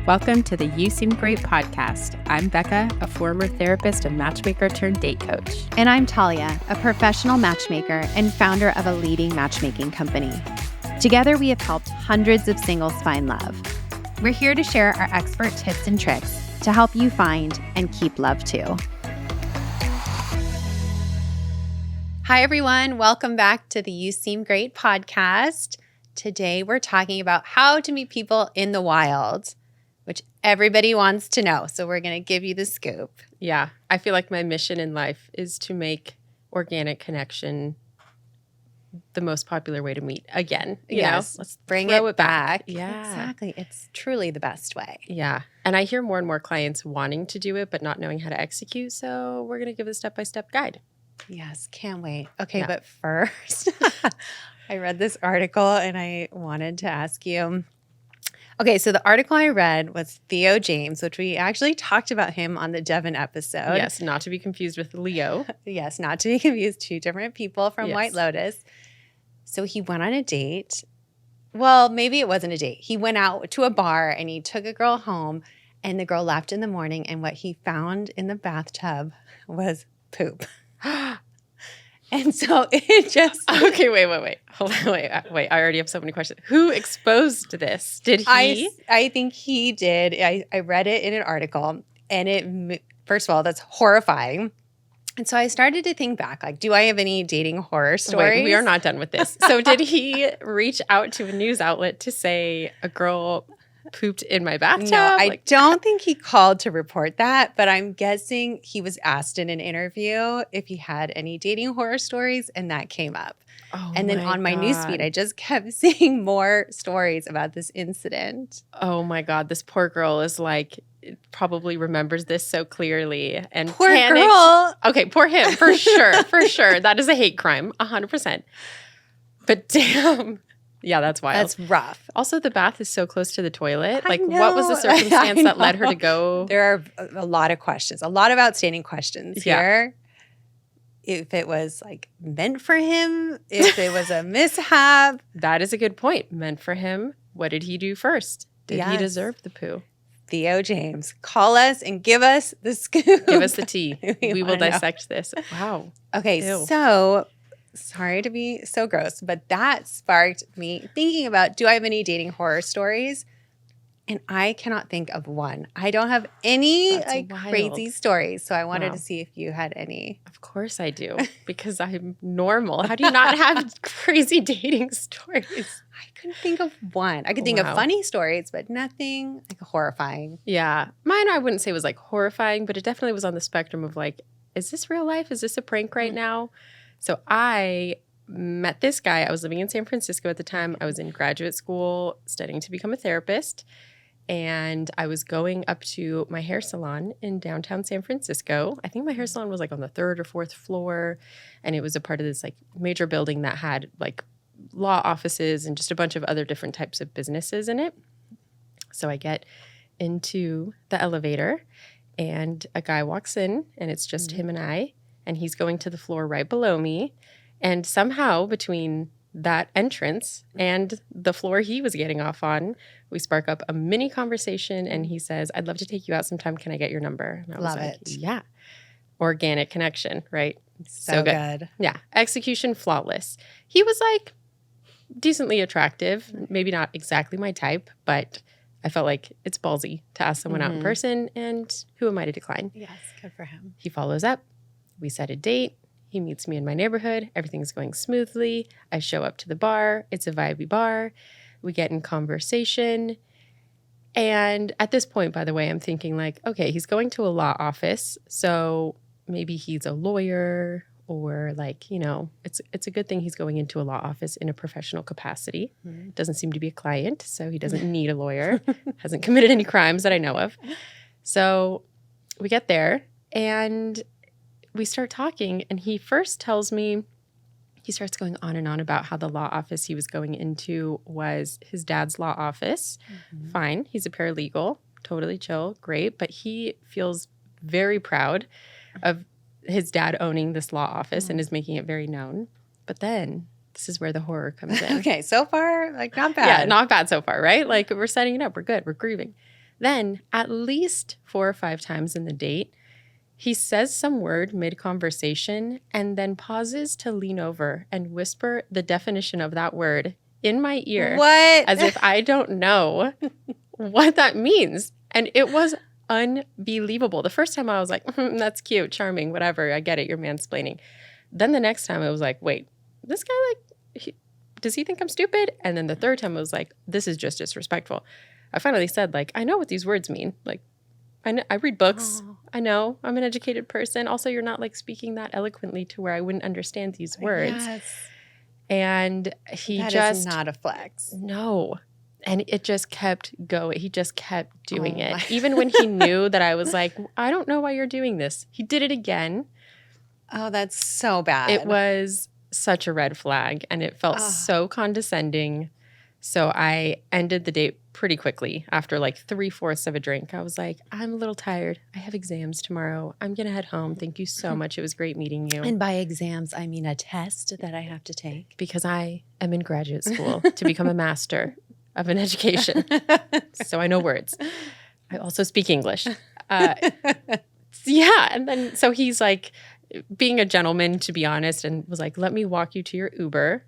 Welcome to the You Seem Great podcast. I'm Becca, a former therapist and matchmaker turned date coach. And I'm Talia, a professional matchmaker and founder of a leading matchmaking company. Together, we have helped hundreds of singles find love. We're here to share our expert tips and tricks to help you find and keep love too. Hi, everyone. Welcome back to the You Seem Great podcast. Today, we're talking about how to meet people in the wild, which everybody wants to know. So we're going to give you the scoop. Yeah, I feel like my mission in life is to make organic connection the most popular way to meet again. You know? Let's bring it back. Yeah. Exactly. It's truly the best way. Yeah. And I hear more and more clients wanting to do it, but not knowing how to execute. So we're going to give a step-by-step guide. Yes, can't wait. Okay, Yeah. But first, I read this article and I wanted to ask you. Okay, so the article I read was Theo James, which we actually talked about him on the Devon episode. Yes, not to be confused with Leo. Yes, not to be confused, two different people from Yes. White Lotus. So he went on a date. Well, maybe it wasn't a date. He went out to a bar and he took a girl home and the girl left in the morning and what he found in the bathtub was poop. And so it just... Okay, wait. Hold on, wait. I already have so many questions. Who exposed this? Did he? I think he did. I read it in an article, and first of all, that's horrifying. And so I started to think back, like, do I have any dating horror stories? Wait, we are not done with this. So did he reach out to a news outlet to say a girl pooped in my bathtub? No, I don't think he called to report that, but I'm guessing he was asked in an interview if he had any dating horror stories, and that came up. Oh and then on my newsfeed, I just kept seeing more stories about this incident. Oh my God, this poor girl is like, probably remembers this so clearly. And Poor panicked. girl. Okay, poor him, for sure, for sure. That is a hate crime, 100%. But damn. Yeah, that's wild. That's rough. Also, the bath is so close to the toilet. I Like, what was the know. circumstance I that led her know. to go? There are a lot of questions, a lot of outstanding questions Yeah. here. If it was like meant for him, if it was a mishap. That is a good point. Meant for him. What did he do first? Did he Yes. deserve the poo? Theo James, call us and give us the scoop. Give us the tea. We will wanna know. dissect this. Wow. Okay, Ew. so sorry to be so gross, but that sparked me thinking about, do I have any dating horror stories? And I cannot think of one. I don't have any That's like wild. crazy stories. So I wanted Wow. to see if you had any. Of course I do, because I'm normal. How do you not have crazy dating stories? I couldn't think of one. I could think of Wow. funny stories, but nothing like horrifying. Yeah. Mine, I wouldn't say was like horrifying, but it definitely was on the spectrum of like, is this real life? Is this a prank right now? So I met this guy. I was living in San Francisco at the time. I was in graduate school studying to become a therapist. And I was going up to my hair salon in downtown San Francisco. I think my hair salon was like on the 3rd or 4th floor. And it was a part of this like major building that had like law offices and just a bunch of other different types of businesses in it. So I get into the elevator and a guy walks in and it's just him and I. And he's going to the floor right below me. And somehow between that entrance and the floor he was getting off on, we spark up a mini conversation and he says, I'd love to take you out sometime. Can I get your number? And I was Love like, it. yeah. Organic connection, right? So good. Yeah. Execution flawless. He was like decently attractive. Maybe not exactly my type, but I felt like it's ballsy to ask someone out in person. And who am I to decline? Yes, good for him. He follows up. We set a date. He meets me in my neighborhood. Everything's going smoothly. I show up to the bar. It's a vibey bar. We get in conversation. And at this point, by the way, I'm thinking like, okay, he's going to a law office. So maybe he's a lawyer or like, you know, it's a good thing he's going into a law office in a professional capacity. Doesn't seem to be a client, so he doesn't need a lawyer. Hasn't committed any crimes that I know of. So we get there and we start talking, and he first tells me, he starts going on and on about how the law office he was going into was his dad's law office. Fine. He's a paralegal. Totally chill. Great. But he feels very proud of his dad owning this law office and is making it very known. But then this is where the horror comes in. Okay, so far, like not bad. Yeah, not bad so far, right? Like we're setting it up. We're good. We're grooving. Then at least 4 or 5 times in the date, he says some word mid-conversation and then pauses to lean over and whisper the definition of that word in my ear. What? As if I don't know what that means. And it was unbelievable. The first time I was like, that's cute, charming, whatever. I get it. You're mansplaining. Then the next time I was like, wait, this guy, does he think I'm stupid? And then the third time I was like, this is just disrespectful. I finally said, I know what these words mean. I read books. Oh. I know I'm an educated person. Also, you're not speaking that eloquently to where I wouldn't understand these words. Yes. And he That is not a flex. no. And it just kept going. He just kept doing Oh my. it. Even when he knew that I was like, I don't know why you're doing this. He did it again. Oh, that's so bad. It was such a red flag and it felt so condescending. So I ended the date pretty quickly after 3/4 of a drink. I was like, I'm a little tired. I have exams tomorrow. I'm going to head home. Thank you so much. It was great meeting you. And by exams, I mean a test that I have to take. Because I am in graduate school to become a master of an education. So I know words. I also speak English. Yeah. And then so he's being a gentleman, to be honest, and was like, let me walk you to your Uber.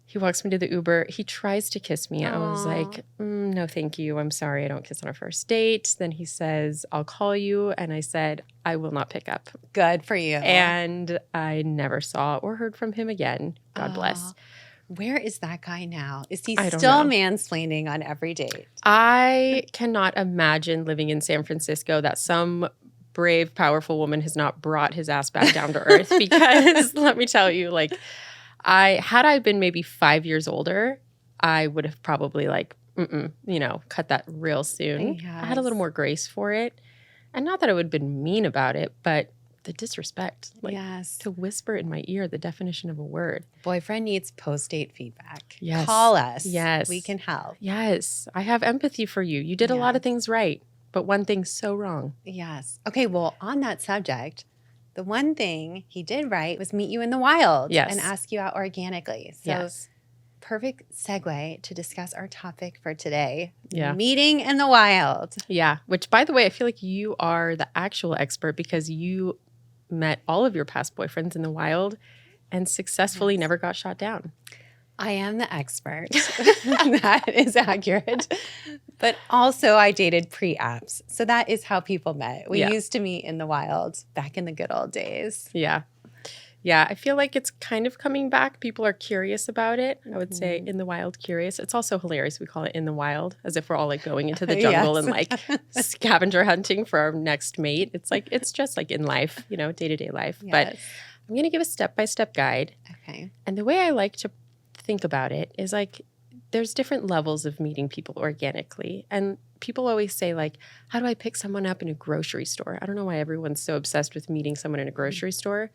He walks me to the Uber. He tries to kiss me. I was like, no, thank you. I'm sorry. I don't kiss on a first date. Then he says, I'll call you. And I said, I will not pick up. Good for you. And I never saw or heard from him again. God bless. Where is that guy now? Is he I don't still know. mansplaining on every date? I cannot imagine living in San Francisco that some brave, powerful woman has not brought his ass back down to earth. Because let me tell you, had I been maybe 5 years older, I would have probably cut that real soon. Yes. I had a little more grace for it. And not that I would have been mean about it, but the disrespect. Yes. To whisper in my ear the definition of a word. Boyfriend needs post-date feedback. Yes. Call us. Yes. We can help. Yes. I have empathy for you. You did a lot of things right, but one thing so wrong. Yes. Okay, well, on that subject, the one thing he did right was meet you in the wild and ask you out organically. So perfect segue to discuss our topic for today. Yeah. Meeting in the wild. Yeah. Which, by the way, I feel like you are the actual expert because you met all of your past boyfriends in the wild and successfully never got shot down. I am the expert. That is accurate. But also I dated pre-apps. So that is how people met. We used to meet in the wild back in the good old days. Yeah. Yeah. I feel like it's kind of coming back. People are curious about it. I would say in the wild curious. It's also hilarious. We call it in the wild as if we're all going into the jungle and scavenger hunting for our next mate. It's just in life, day-to-day life. Yes. But I'm going to give a step-by-step guide. Okay. And the way I like to think about it is there's different levels of meeting people organically. And people always say how do I pick someone up in a grocery store? I don't know why everyone's so obsessed with meeting someone in a grocery store.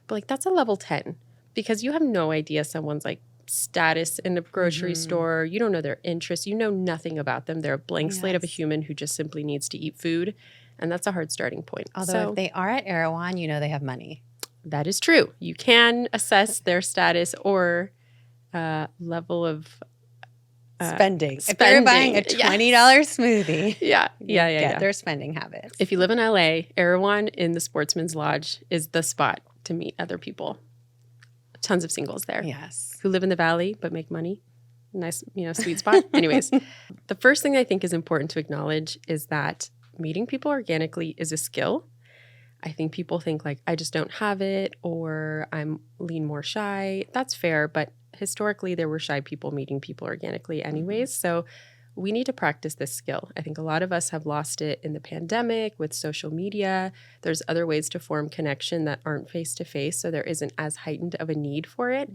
But that's a level 10 because you have no idea someone's status in the grocery store. You don't know their interests. You know nothing about them. They're a blank slate of a human who just simply needs to eat food. And that's a hard starting point. Although if they are at Erewhon, they have money. That is true. You can assess their status or level of spending. If they're buying a $20 smoothie, get their spending habits. If you live in LA, Erewhon in the Sportsman's Lodge is the spot to meet other people. Tons of singles there. Yes. Who live in the valley but make money. Nice, sweet spot. Anyways, the first thing I think is important to acknowledge is that meeting people organically is a skill. I think people think I just don't have it or I'm lean more shy. That's fair, but historically there were shy people meeting people organically anyways. So we need to practice this skill. I think a lot of us have lost it in the pandemic with social media. There's other ways to form connection that aren't face-to-face, so there isn't as heightened of a need for it.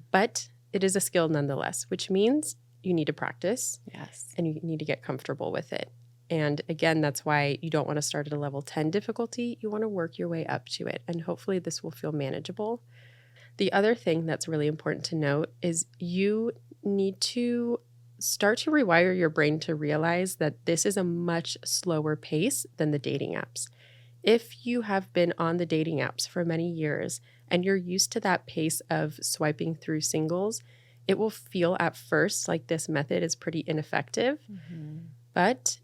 But it is a skill nonetheless, which means you need to practice. Yes. And you need to get comfortable with it. And again, that's why you don't want to start at a level 10 difficulty. You want to work your way up to it. And hopefully this will feel manageable. The other thing that's really important to note is you need to start to rewire your brain to realize that this is a much slower pace than the dating apps. If you have been on the dating apps for many years and you're used to that pace of swiping through singles, it will feel at first like this method is pretty ineffective. But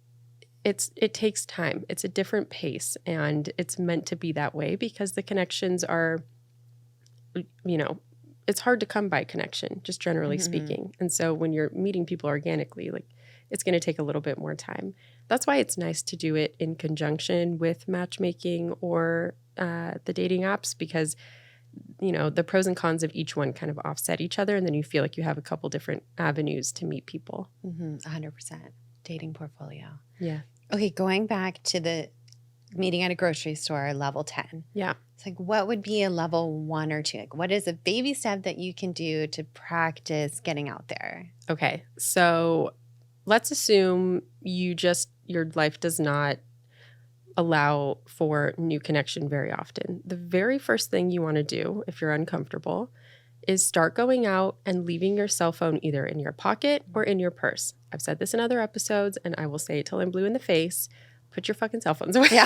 it takes time. It's a different pace, and it's meant to be that way because the connections are, it's hard to come by connection, just generally speaking. And so when you're meeting people organically, like it's going to take a little bit more time. That's why it's nice to do it in conjunction with matchmaking or the dating apps, because the pros and cons of each one kind of offset each other, and then you feel like you have a couple different avenues to meet people. 100%. Dating portfolio. Yeah. Okay, going back to the meeting at a grocery store, level 10. Yeah. It's like, what would be a level 1 or 2? Like, what is a baby step that you can do to practice getting out there? Okay. So let's assume your life does not allow for new connection very often. The very first thing you want to do, if you're uncomfortable, is start going out and leaving your cell phone either in your pocket or in your purse. I've said this in other episodes, and I will say it till I'm blue in the face. Put your fucking cell phones away. Yeah.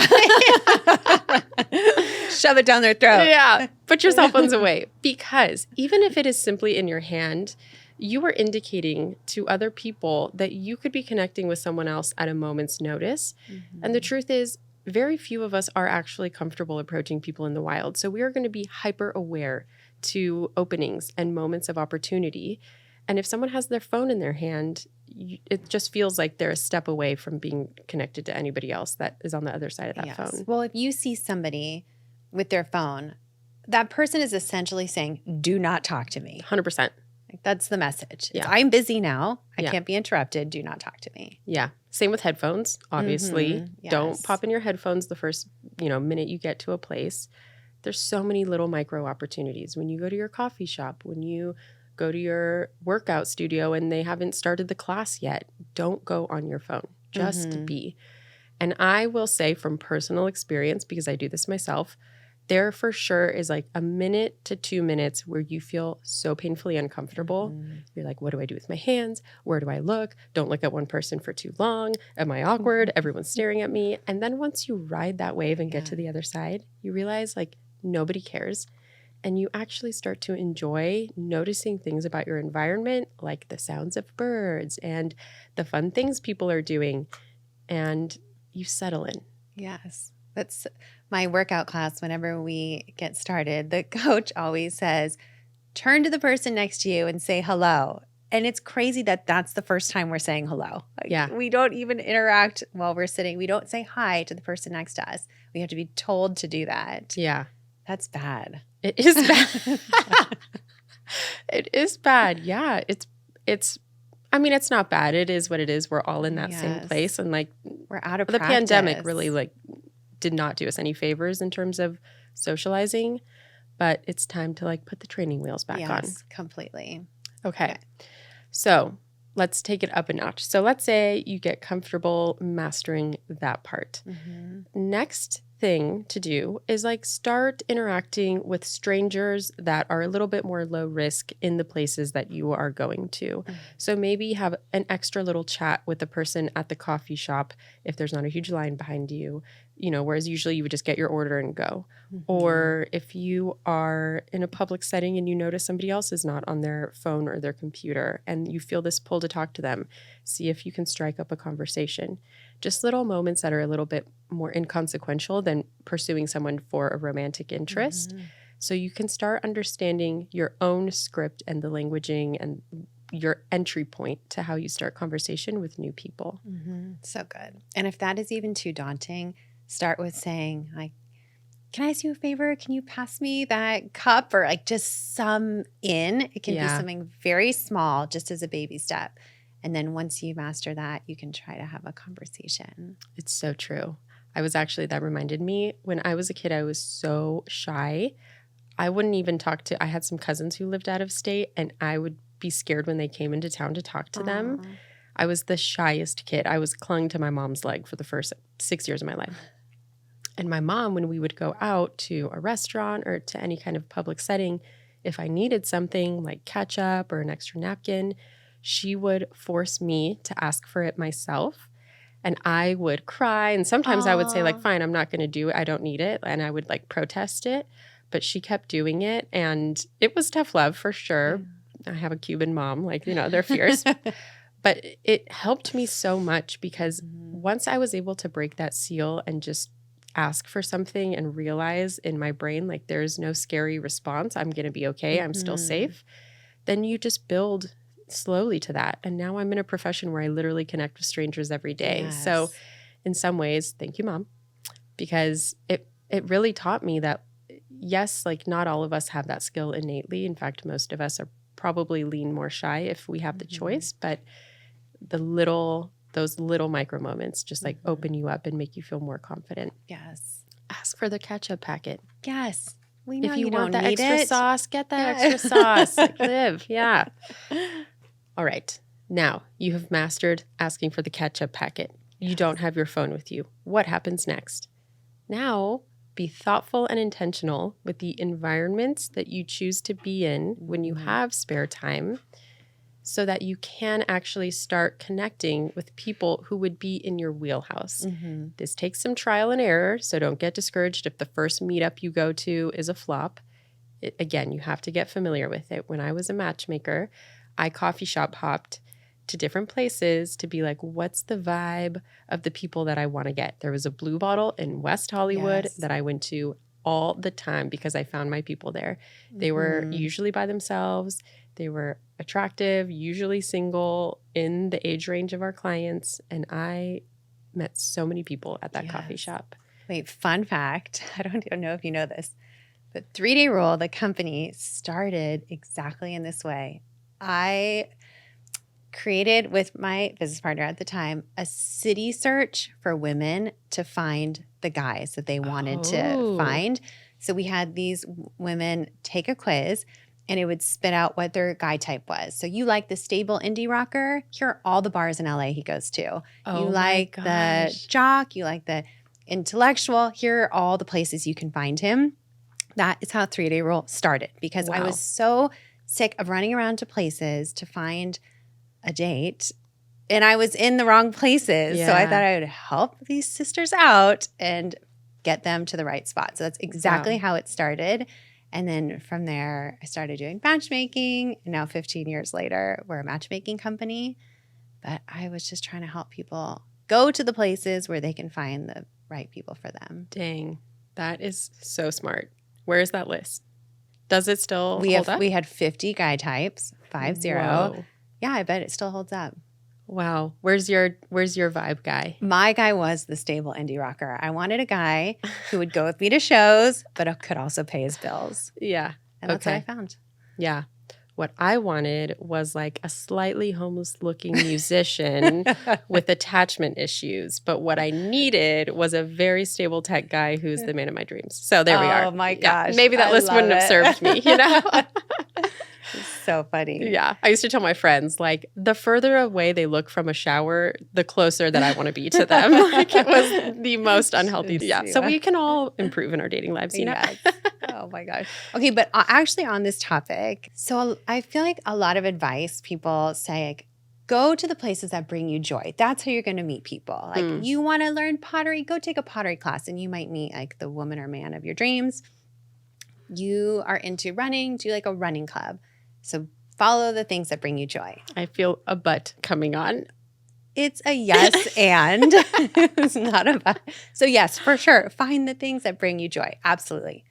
Shove it down their throat. Yeah. Put your cell phones away. Because even if it is simply in your hand, you are indicating to other people that you could be connecting with someone else at a moment's notice. And the truth is, very few of us are actually comfortable approaching people in the wild. So we are going to be hyper aware to openings and moments of opportunity. And if someone has their phone in their hand, it just feels like they're a step away from being connected to anybody else that is on the other side of that phone. Well, if you see somebody with their phone, that person is essentially saying, do not talk to me. 100%. Like, that's the message. Yeah. I'm busy now. I can't be interrupted. Do not talk to me. Yeah. Same with headphones, obviously. Yes. Don't pop in your headphones the first, minute you get to a place. There's so many little micro opportunities. When you go to your coffee shop, when you go to your workout studio and they haven't started the class yet, don't go on your phone. Just be. And I will say from personal experience, because I do this myself, there for sure is like a minute to 2 minutes where you feel so painfully uncomfortable. You're like, what do I do with my hands? Where do I look? Don't look at one person for too long. Am I awkward? Everyone's staring at me. And then once you ride that wave and get to the other side, you realize like nobody cares. And you actually start to enjoy noticing things about your environment, like the sounds of birds and the fun things people are doing. And you settle in. Yes. That's my workout class. Whenever we get started, the coach always says, turn to the person next to you and say hello. And it's crazy that that's the first time we're saying hello. Like, we don't even interact while we're sitting. We don't say hi to the person next to us. We have to be told to do that. Yeah. That's bad. It is bad. It is bad. Yeah. It's not bad. It is what it is. We're all in that same place. And like we're out of the practice. pandemic really like did not do us any favors in terms of socializing, but it's time to like put the training wheels back on. Yes, completely. Okay. So let's take it up a notch. So let's say you get comfortable mastering that part. Next thing to do is like start interacting with strangers that are a little bit more low risk in the places that you are going to. So maybe have an extra little chat with the person at the coffee shop if there's not a huge line behind you, whereas usually you would just get your order and go. Or if you are in a public setting and you notice somebody else is not on their phone or their computer and you feel this pull to talk to them, see if you can strike up a conversation. Just little moments that are a little bit more inconsequential than pursuing someone for a romantic interest. So you can start understanding your own script and the languaging and your entry point to how you start conversation with new people. So good. And if that is even too daunting, start with saying like, can I ask you a favor? Can you pass me that cup? Or like just some in. It can be something very small, just as a baby step. And then once you master that, you can try to have a conversation. It's so true. That reminded me, when I was a kid, I was so shy. I wouldn't even I had some cousins who lived out of state, and I would be scared when they came into town to talk to them. I was the shyest kid. I was clung to my mom's leg for the first 6 years of my life. And my mom, when we would go out to a restaurant or to any kind of public setting, if I needed something like ketchup or an extra napkin, she would force me to ask for it myself. And I would cry. And sometimes I would say like, fine, I'm not going to do it. I don't need it. And I would like protest it. But she kept doing it. And it was tough love for sure. I have a Cuban mom, like, they're fierce. But it helped me so much because once I was able to break that seal and just ask for something and realize in my brain, like, there's no scary response, I'm going to be okay, I'm still safe, then you just build slowly to that. And now I'm in a profession where I literally connect with strangers every day. Yes. So in some ways, thank you, Mom, because it really taught me that, yes, like, not all of us have that skill innately. In fact, most of us are probably lean more shy if we have the choice, but those little micro moments just like open you up and make you feel more confident. Yes. Ask for the ketchup packet. Yes. We know If you want don't that need extra it. sauce, get that extra sauce. Like, live. Yeah. All right. Now you have mastered asking for the ketchup packet. You don't have your phone with you. What happens next? Now, be thoughtful and intentional with the environments that you choose to be in when you have spare time so that you can actually start connecting with people who would be in your wheelhouse. This takes some trial and error, so don't get discouraged if the first meetup you go to is a flop. Again, you have to get familiar with it. When I was a matchmaker, I coffee shop hopped to different places to be like, what's the vibe of the people that I want to get? There was a Blue Bottle in West Hollywood that I went to all the time because I found my people there. They were usually by themselves. They were attractive, usually single, in the age range of our clients. And I met so many people at that coffee shop. Wait, fun fact. I don't even know if you know this, but 3-Day Rule, the company, started exactly in this way. I created with my business partner at the time a city search for women to find the guys that they wanted to find. So we had these women take a quiz and it would spit out what their guy type was. So you like the stable indie rocker? Here are all the bars in LA he goes to. You like the jock? You like the intellectual? Here are all the places you can find him. That is how 3-Day Rule started because I was so sick of running around to places to find a date and I was in the wrong places. So I thought I would help these sisters out and get them to the right spot. So that's exactly how it started. And then from there, I started doing matchmaking. And now 15 years later, we're a matchmaking company. But I was just trying to help people go to the places where they can find the right people for them. Dang, that is so smart. Where is that list? Does it still hold up? We had 50 guy types, 50. Whoa. Yeah, I bet it still holds up. Wow. Where's your vibe guy? My guy was the stable indie rocker. I wanted a guy who would go with me to shows, but could also pay his bills. Yeah. And that's what I found. Yeah. What I wanted was like a slightly homeless looking musician with attachment issues. But what I needed was a very stable tech guy who's the man of my dreams. So there we are. Oh my gosh. Yeah, maybe that list wouldn't have served me, you know? It's so funny. Yeah. I used to tell my friends, like, the further away they look from a shower, the closer that I want to be to them. Like, it was the most unhealthy. Yeah. So we can all improve in our dating lives, you know? Yes. Oh my gosh. Okay, but actually on this topic, so I feel like a lot of advice people say, like, go to the places that bring you joy. That's how you're going to meet people. Like, you want to learn pottery, go take a pottery class and you might meet like the woman or man of your dreams. You are into running, do like a running club. So follow the things that bring you joy. I feel a but coming on. It's a yes and. It's not a but. So yes, for sure. Find the things that bring you joy. Absolutely.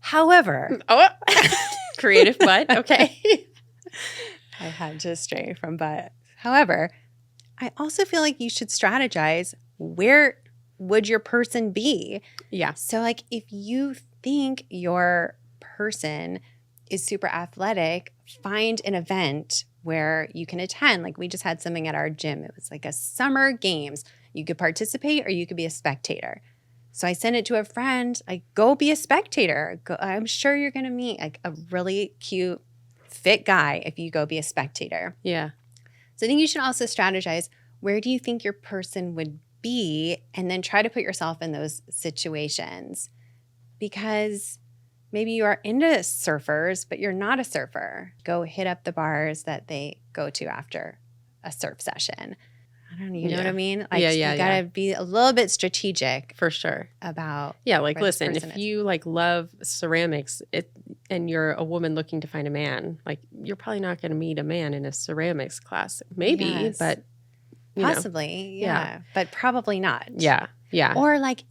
However. Creative but. Okay. I had to stray from but. However, I also feel like you should strategize. Where would your person be? Yeah. So like if you think your person is super athletic, find an event where you can attend. Like we just had something at our gym. It was like a summer games. You could participate or you could be a spectator. So I sent it to a friend, like, go be a spectator. I'm sure you're going to meet like a really cute, fit guy if you go be a spectator. Yeah. So I think you should also strategize, where do you think your person would be? And then try to put yourself in those situations. Because maybe you are into surfers, but you're not a surfer. Go hit up the bars that they go to after a surf session. I don't know. You know what I mean? Like, you got to be a little bit strategic. For sure. About. Yeah. Like, listen, if you like love ceramics, and you're a woman looking to find a man, like you're probably not going to meet a man in a ceramics class. Maybe, Yes. but possibly, yeah, but probably not. Yeah. Or like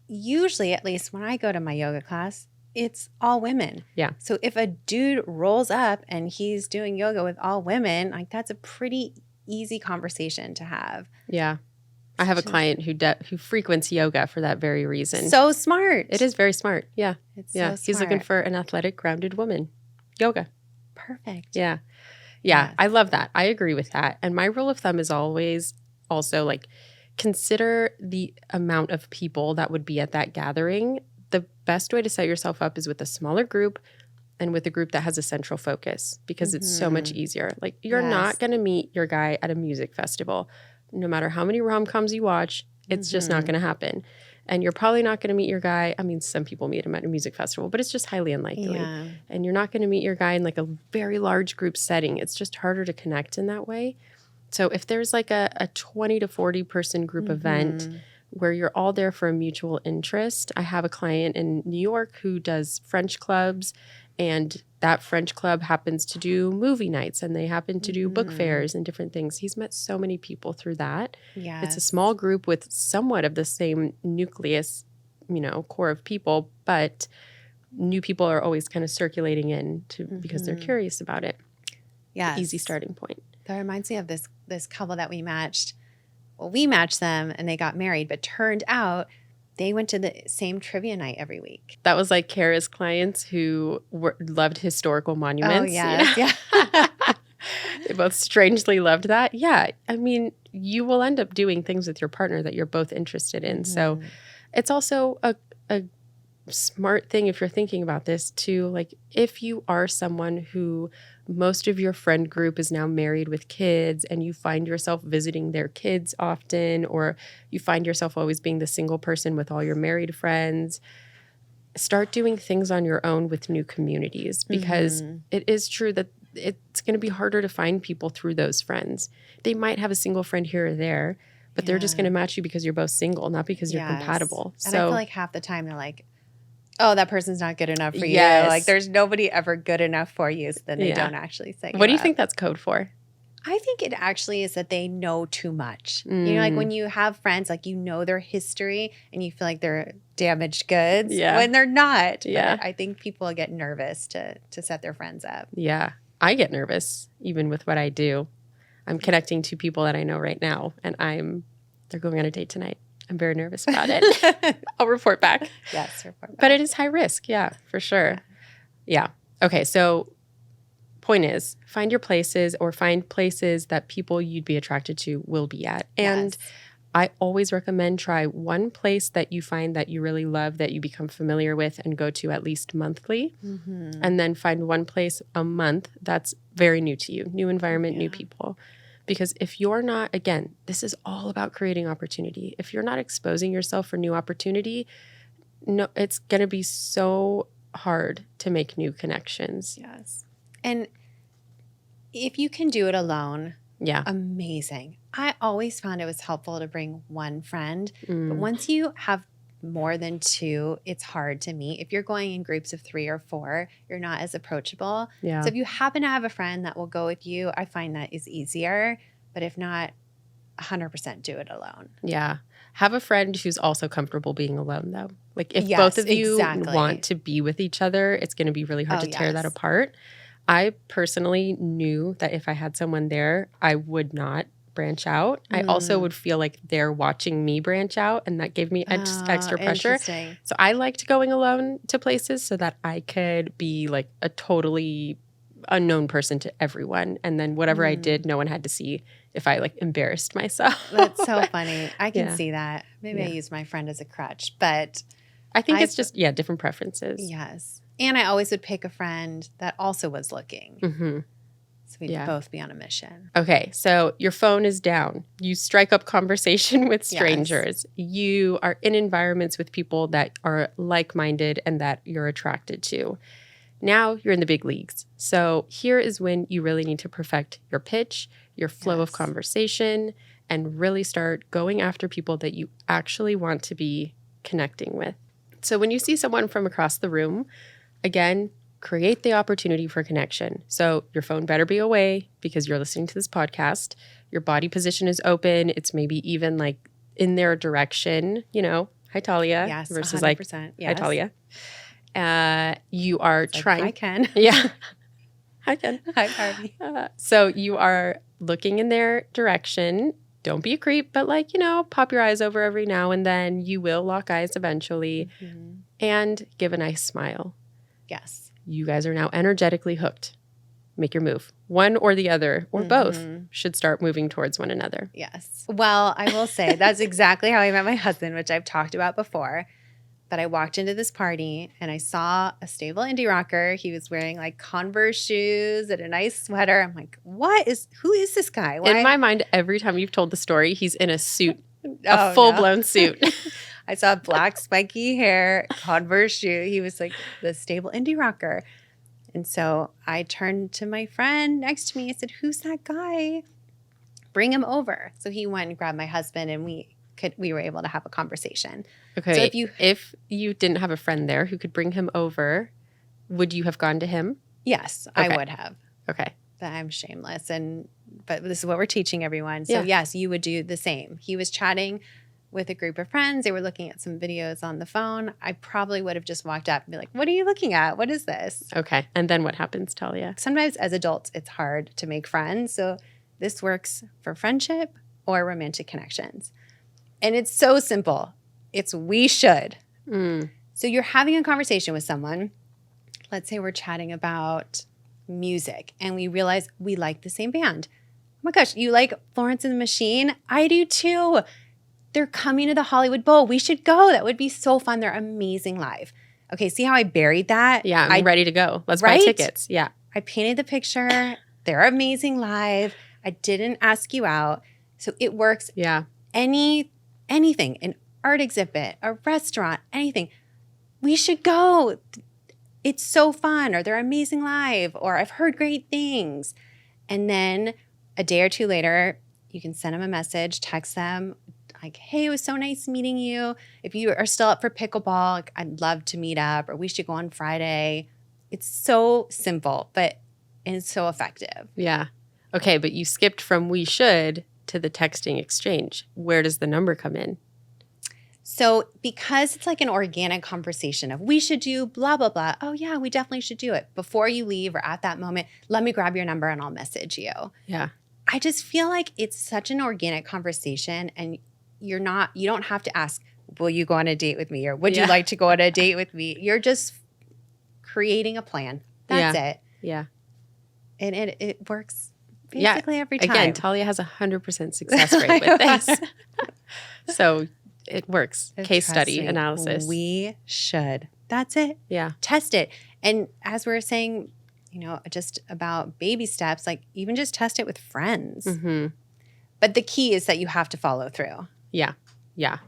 usually, at least when I go to my yoga class, it's all women. Yeah. So if a dude rolls up and he's doing yoga with all women, like that's a pretty easy conversation to have. Yeah. I have a client who frequents yoga for that very reason. So smart. It is very smart. Yeah. It's yeah. so smart. He's looking for an athletic, grounded woman. Yoga. Perfect. Yeah. Yeah. I love that. I agree with that. And my rule of thumb is always also like consider the amount of people that would be at that gathering. The best way to set yourself up is with a smaller group and with a group that has a central focus because it's so much easier. Like you're not going to meet your guy at a music festival. No matter how many rom-coms you watch, it's just not going to happen. And you're probably not going to meet your guy. I mean, some people meet him at a music festival, but it's just highly unlikely. Yeah. And you're not going to meet your guy in like a very large group setting. It's just harder to connect in that way. So if there's like a 20 to 40 person group event where you're all there for a mutual interest. I have a client in New York who does French clubs, and that French club happens to do movie nights and they happen to do book fairs and different things. He's met so many people through that. Yeah. It's a small group with somewhat of the same nucleus, core of people, but new people are always kind of circulating in because they're curious about it. Yeah. Easy starting point. That reminds me of this couple that we matched. Well, we matched them and they got married, but turned out they went to the same trivia night every week. That was like Kara's clients who loved historical monuments. Oh, yes. Yeah. They both strangely loved that. Yeah. I mean, you will end up doing things with your partner that you're both interested in. So it's also a smart thing if you're thinking about this too. Like if you are someone who most of your friend group is now married with kids and you find yourself visiting their kids often, or you find yourself always being the single person with all your married friends, start doing things on your own with new communities because it is true that it's going to be harder to find people through those friends. They might have a single friend here or there, but they're just going to match you because you're both single, not because you're compatible. And so I feel like half the time they're like, oh, that person's not good enough for you. Yes. Like there's nobody ever good enough for you. So then they don't actually say What do you think that's code for? I think it actually is that they know too much. Like when you have friends, like their history and you feel like they're damaged goods when they're not. Yeah. But I think people get nervous to set their friends up. Yeah. I get nervous even with what I do. I'm connecting to people that I know right now and they're going on a date tonight. I'm very nervous about it. I'll report back. Yes, report back. But it is high risk. Yeah, for sure. Yeah. Okay. So point is find your places or find places that people you'd be attracted to will be at. And I always recommend try one place that you find that you really love, that you become familiar with and go to at least monthly. And then find one place a month that's very new to you, new environment, new people. Because if you're not, again, this is all about creating opportunity. If you're not exposing yourself for new opportunity, no, it's going to be so hard to make new connections. Yes. And if you can do it alone, amazing. I always found it was helpful to bring one friend. But once you have more than two, it's hard to meet. If you're going in groups of 3 or 4, you're not as approachable. Yeah. So if you happen to have a friend that will go with you, I find that is easier. But if not, 100% do it alone. Yeah. Have a friend who's also comfortable being alone, though. Like if both of you want to be with each other, it's going to be really hard to tear that apart. I personally knew that if I had someone there, I would not branch out. I also would feel like they're watching me branch out, and that gave me just extra pressure. So I liked going alone to places so that I could be like a totally unknown person to everyone. And then whatever I did, no one had to see if I like embarrassed myself. That's so funny. I can see that. Maybe I use my friend as a crutch, but I think it's just, different preferences. Yes. And I always would pick a friend that also was looking. So we'd both be on a mission. Okay. So your phone is down. You strike up conversation with strangers. You are in environments with people that are like-minded and that you're attracted to. Now you're in the big leagues. So here is when you really need to perfect your pitch, your flow of conversation, and really start going after people that you actually want to be connecting with. So when you see someone from across the room, again, create the opportunity for connection. So your phone better be away because you're listening to this podcast. Your body position is open. It's maybe even like in their direction, hi Talia, Yes, versus 100%. like, Yes. hi Talia. You are It's trying. Like, hi, Ken. Yeah. Hi, Ken. Hi, Barbie. So you are looking in their direction. Don't be a creep, but pop your eyes over every now and then. You will lock eyes eventually and give a nice smile. Yes. You guys are now energetically hooked. Make your move. One or the other or both should start moving towards one another. Yes. Well, I will say that's exactly how I met my husband, which I've talked about before. But I walked into this party and I saw a stable indie rocker. He was wearing like Converse shoes and a nice sweater. I'm like, who is this guy? In my mind, every time you've told the story, he's in a suit, Oh, a full-blown suit. I saw black spiky hair, Converse shoe. He was like the stable indie rocker. And so I turned to my friend next to me. I said, who's that guy? Bring him over. So he went and grabbed my husband and we were able to have a conversation. Okay. So if you didn't have a friend there who could bring him over, would you have gone to him? Yes, Okay. I would have. Okay. But I'm shameless. But this is what we're teaching everyone. So yes, you would do the same. He was chatting with a group of friends. They were looking at some videos on the phone. I probably would have just walked up and be like, what are you looking at? What is this? Okay. And then what happens, Talia? Sometimes as adults, it's hard to make friends. So this works for friendship or romantic connections. And it's so simple. It's we should. So you're having a conversation with someone. Let's say we're chatting about music and we realize we like the same band. Oh my gosh, you like Florence and the Machine? I do too. They're coming to the Hollywood Bowl. We should go. That would be so fun. They're amazing live. Okay, see how I buried that? Yeah, I'm ready to go. Let's buy tickets. Yeah. I painted the picture. They're amazing live. I didn't ask you out. So it works. Yeah. Anything, an art exhibit, a restaurant, anything. We should go. It's so fun, or they're amazing live, or I've heard great things. And then a day or two later, you can send them a message, text them, like, hey, it was so nice meeting you. If you are still up for pickleball, like, I'd love to meet up, or we should go on Friday. It's so simple, but it's so effective. Yeah. Okay, but you skipped from we should to the texting exchange. Where does the number come in? So because it's like an organic conversation of we should do blah, blah, blah. Oh, yeah, we definitely should do it. Before you leave or at that moment, let me grab your number and I'll message you. Yeah. I just feel like it's such an organic conversation and you don't have to ask, will you go on a date with me? Or would you like to go on a date with me? You're just creating a plan. That's it. Yeah. And it works basically every time. Again, Talia has 100% success rate with this. So it works. Case study analysis. We should. That's it. Yeah. Test it. And as we were saying, just about baby steps, like even just test it with friends. Mm-hmm. But the key is that you have to follow through. Yeah. Yeah.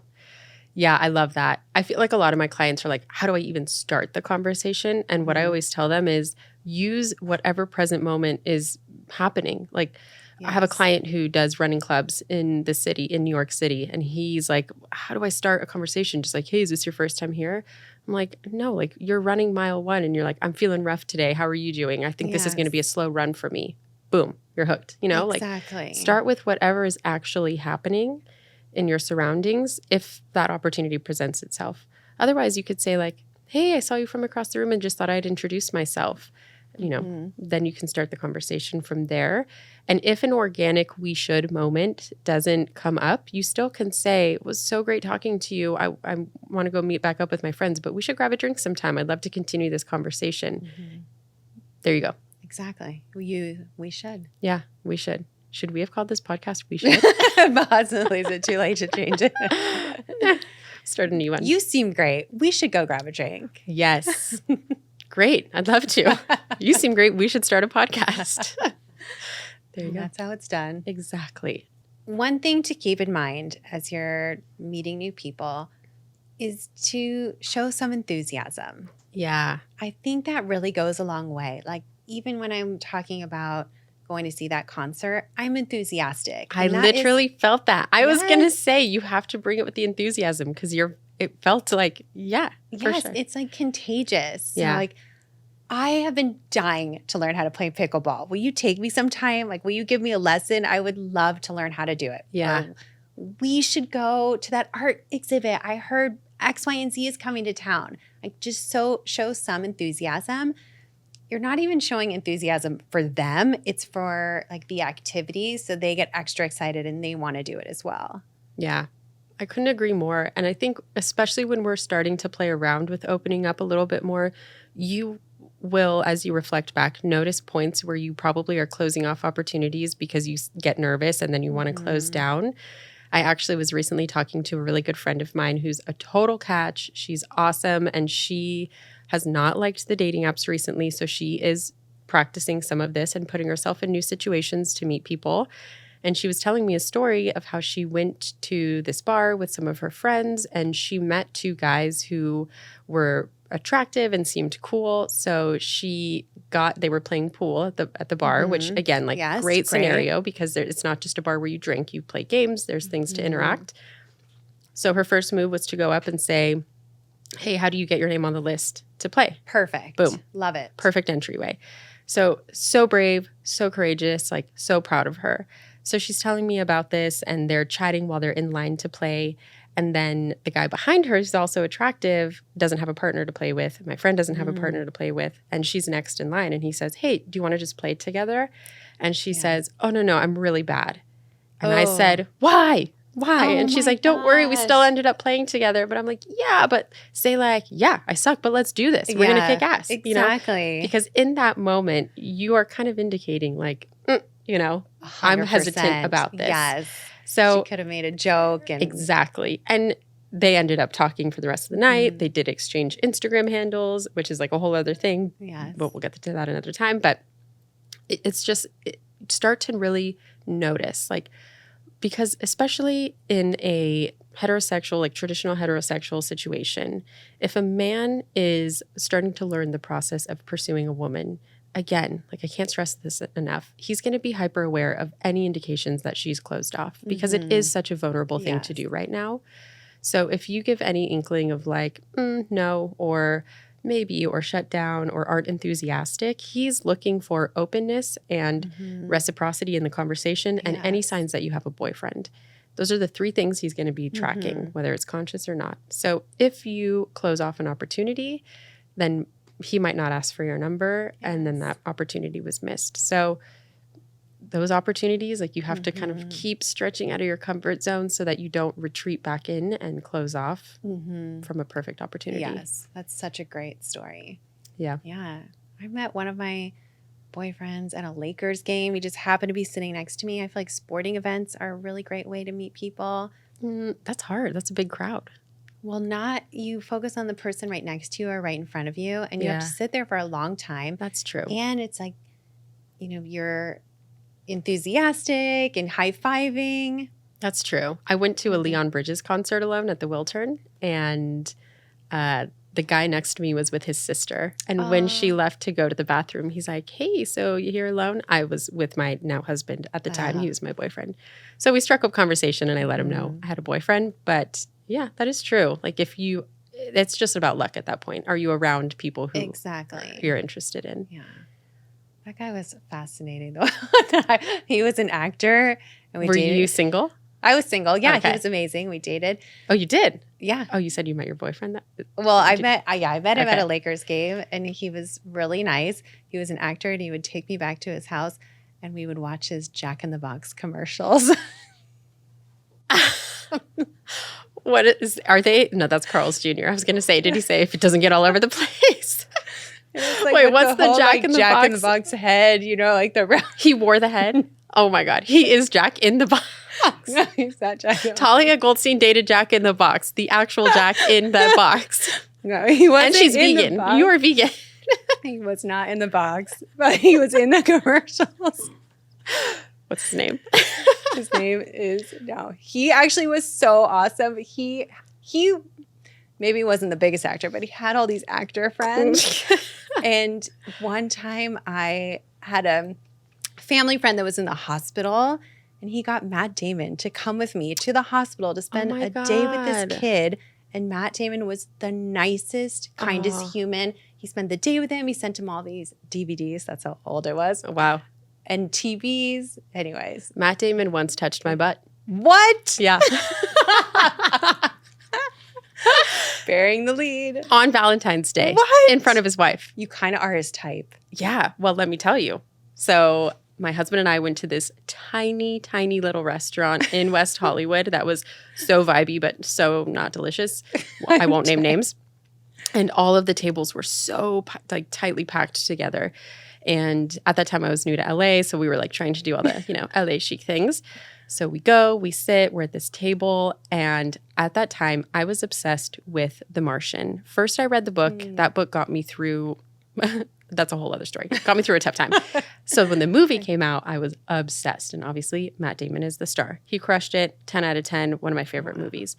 Yeah, I love that. I feel like a lot of my clients are like, how do I even start the conversation? And what I always tell them is use whatever present moment is happening. Like I have a client who does running clubs in the city, in New York City. And he's like, how do I start a conversation? Just like, hey, is this your first time here? I'm like, no, like you're running mile 1 and you're like, I'm feeling rough today. How are you doing? I think this is going to be a slow run for me. Boom, you're hooked. Exactly. Like start with whatever is actually happening in your surroundings if that opportunity presents itself. Otherwise, you could say like, hey, I saw you from across the room and just thought I'd introduce myself. Then you can start the conversation from there. And if an organic we should moment doesn't come up, you still can say, it was so great talking to you. I want to go meet back up with my friends, but we should grab a drink sometime. I'd love to continue this conversation. Mm-hmm. There you go. Exactly. We should. Yeah, we should. Should we have called this podcast We Should? Possibly. Is it too late to change it? Start a new one. You seem great. We should go grab a drink. Yes. Great. I'd love to. You seem great. We should start a podcast. There you go. That's how it's done. Exactly. One thing to keep in mind as you're meeting new people is to show some enthusiasm. Yeah. I think that really goes a long way. Like even when I'm talking about going to see that concert, I'm enthusiastic. I literally felt that. I was going to say you have to bring it with the enthusiasm because it felt like, for sure. It's like contagious. Yeah. So like I have been dying to learn how to play pickleball. Will you take me sometime? Like, will you give me a lesson? I would love to learn how to do it. Yeah. Or we should go to that art exhibit. I heard X, Y, and Z is coming to town. Like, just show some enthusiasm. You're not even showing enthusiasm for them. It's for like the activity. So they get extra excited and they want to do it as well. Yeah. I couldn't agree more. And I think especially when we're starting to play around with opening up a little bit more, you will, as you reflect back, notice points where you probably are closing off opportunities because you get nervous and then you want to close down. I actually was recently talking to a really good friend of mine who's a total catch. She's awesome, and she has not liked the dating apps recently, so she is practicing some of this and putting herself in new situations to meet people. And she was telling me a story of how she went to this bar with some of her friends, and she met two guys who were attractive and seemed cool. So they were playing pool at the bar, which again, like Yes, great great. scenario because it's not just a bar where you drink, you play games, there's things to interact. So her first move was to go up and say, hey, how do you get your name on the list to play? Perfect. Boom. Love it. Perfect entryway. So brave, so courageous, like so proud of her. So she's telling me about this, and they're chatting while they're in line to play. And then the guy behind her is also attractive, doesn't have a partner to play with. My friend doesn't have a partner to play with. And she's next in line. And he says, hey, do you want to just play together? And she says, oh, no, I'm really bad. And I said, why? And she's like, don't worry, we still ended up playing together. But I'm like, yeah, but say like, yeah, I suck, but let's do this. We're going to kick ass. Exactly. You know? Because in that moment, you are kind of indicating like, I'm hesitant about this. Yes. So she could have made a joke. And exactly. And they ended up talking for the rest of the night. They did exchange Instagram handles, which is like a whole other thing. Yes. But we'll get to that another time. But start to really notice, like, because especially in a heterosexual, like traditional heterosexual situation, if a man is starting to learn the process of pursuing a woman, again, like I can't stress this enough, he's going to be hyper aware of any indications that she's closed off because it is such a vulnerable thing to do right now. So if you give any inkling of like, no, or maybe, or shut down, or aren't enthusiastic, he's looking for openness and reciprocity in the conversation and any signs that you have a boyfriend. Those are the three things he's going to be tracking, whether it's conscious or not. So if you close off an opportunity, then he might not ask for your number, and then that opportunity was missed. So those opportunities, like you have to kind of keep stretching out of your comfort zone so that you don't retreat back in and close off from a perfect opportunity. Yes, that's such a great story. Yeah. Yeah. I met one of my boyfriends at a Lakers game. He just happened to be sitting next to me. I feel like sporting events are a really great way to meet people. That's hard. That's a big crowd. Well, you focus on the person right next to you or right in front of you, and you have to sit there for a long time. That's true. And it's like, you're enthusiastic and high-fiving. That's true. I went to a Leon Bridges concert alone at the Wiltern, and the guy next to me was with his sister. And when she left to go to the bathroom, he's like, hey, so you here alone? I was with my now husband at the time. He was my boyfriend. So we struck up conversation, and I let him know I had a boyfriend. But yeah, that is true. Like it's just about luck at that point. Are you around people who you're interested in? Yeah. That guy was fascinating though. He was an actor. And Were you single? I was single. Yeah, okay. He was amazing. We dated. Oh, you did? Yeah. Oh, you said you met your boyfriend? Well, I met him at a Lakers game, and he was really nice. He was an actor, and he would take me back to his house, and we would watch his Jack in the Box commercials. Are they? No, that's Carl's Jr. I was going to say, did he say if it doesn't get all over the place? Like, wait, what's the whole, Jack in the Jack Box? in the Box head, like the round. He wore the head? Oh my God. He is Jack in the Box. No, he's not Jack in the Box. Talia Goldstein dated Jack in the Box, the actual Jack in the Box. No, he wasn't. And she's vegan. You are vegan. He was not in the box, but he was in the commercials. What's his name? His name is he actually was so awesome. He maybe wasn't the biggest actor, but he had all these actor friends. And one time I had a family friend that was in the hospital, and he got Matt Damon to come with me to the hospital to spend a day with this kid. And Matt Damon was the nicest, kindest human. He spent the day with him. He sent him all these DVDs. That's how old it was. Wow. And TVs. Anyways. Matt Damon once touched my butt. What? Yeah. Bearing the lead. On Valentine's Day. What? In front of his wife. You kind of are his type. Yeah. Well, let me tell you. So my husband and I went to this tiny, tiny little restaurant in West Hollywood that was so vibey, but so not delicious. I won't name names. And all of the tables were so like tightly packed together. And at that time I was new to LA. So we were like trying to do all the, LA chic things. So we go, we sit, we're at this table. And at that time I was obsessed with The Martian. First I read the book. That book got me through that's a whole other story. Got me through a tough time. So when the movie came out, I was obsessed. And obviously, Matt Damon is the star. He crushed it. 10 out of 10. One of my favorite movies.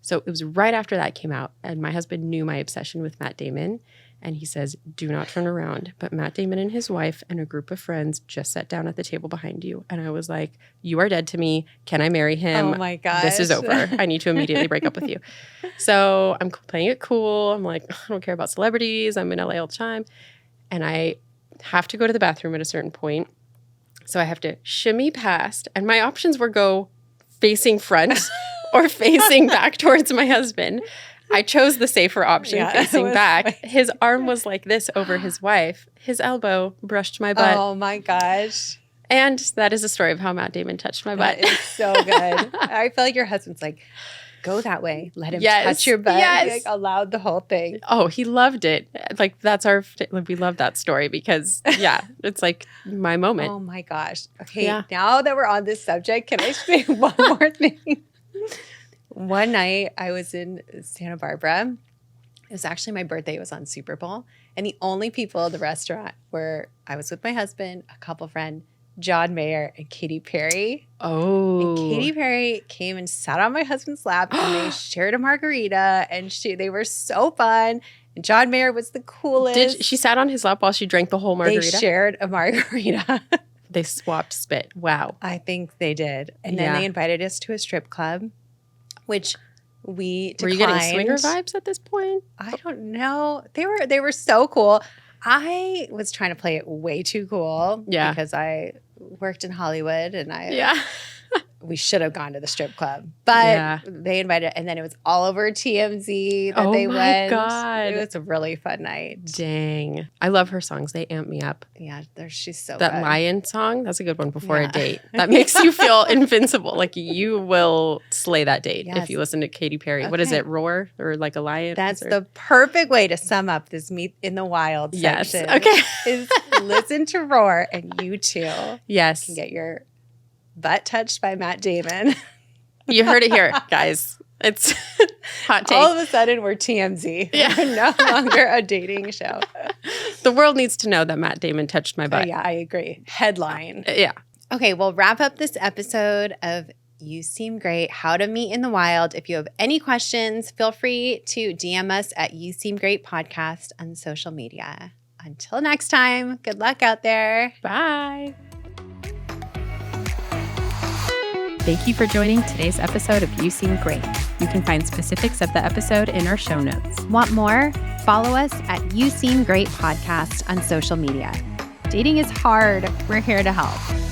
So it was right after that came out. And my husband knew my obsession with Matt Damon. And he says, do not turn around. But Matt Damon and his wife and a group of friends just sat down at the table behind you. And I was like, you are dead to me. Can I marry him? Oh my gosh. This is over. I need to immediately break up with you. So I'm playing it cool. I'm like, I don't care about celebrities. I'm in LA all the time. And I have to go to the bathroom at a certain point. So I have to shimmy past. And my options were go facing front or facing back towards my husband. I chose the safer option, facing back. His arm was like this over his wife. His elbow brushed my butt. Oh my gosh. And that is the story of how Matt Damon touched my butt. That is so good. I feel like your husband's like, go that way. Let him touch your butt. Yes. He, like, allowed the whole thing. Oh, he loved it. Like we love that story because it's like my moment. Oh my gosh. Okay, now that we're on this subject, can I say one more thing? One night I was in Santa Barbara. It was actually my birthday. It was on Super Bowl. And the only people at the restaurant were, I was with my husband, a couple friend, John Mayer and Katy Perry. Oh. And Katy Perry came and sat on my husband's lap and they shared a margarita and they were so fun. And John Mayer was the coolest. She sat on his lap while she drank the whole margarita? They shared a margarita. They swapped spit. Wow. I think they did. And then they invited us to a strip club, which we declined. Were you getting swinger vibes at this point? I don't know. They were so cool. I was trying to play it way too cool because I worked in Hollywood and we should have gone to the strip club. But they invited, and then it was all over TMZ that they went. Oh my God. It was a really fun night. Dang. I love her songs. They amp me up. Yeah, she's so That good. Lion song, that's a good one before a date. That makes you feel invincible. Like you will slay that date if you listen to Katy Perry. Okay. What is it, Roar or like a lion? That's the perfect way to sum up this Meet in the Wild section. Okay. Is listen to Roar and you too can get your butt touched by Matt Damon. You heard it here, guys. It's hot take. All of a sudden, we're TMZ. Yeah. We're no longer a dating show. The world needs to know that Matt Damon touched my butt. Yeah, I agree. Headline. Yeah. Okay, we'll wrap up this episode of You Seem Great, How to Meet in the Wild. If you have any questions, feel free to DM us at You Seem Great Podcast on social media. Until next time, good luck out there. Bye. Thank you for joining today's episode of You Seem Great. You can find specifics of the episode in our show notes. Want more? Follow us at You Seem Great Podcast on social media. Dating is hard. We're here to help.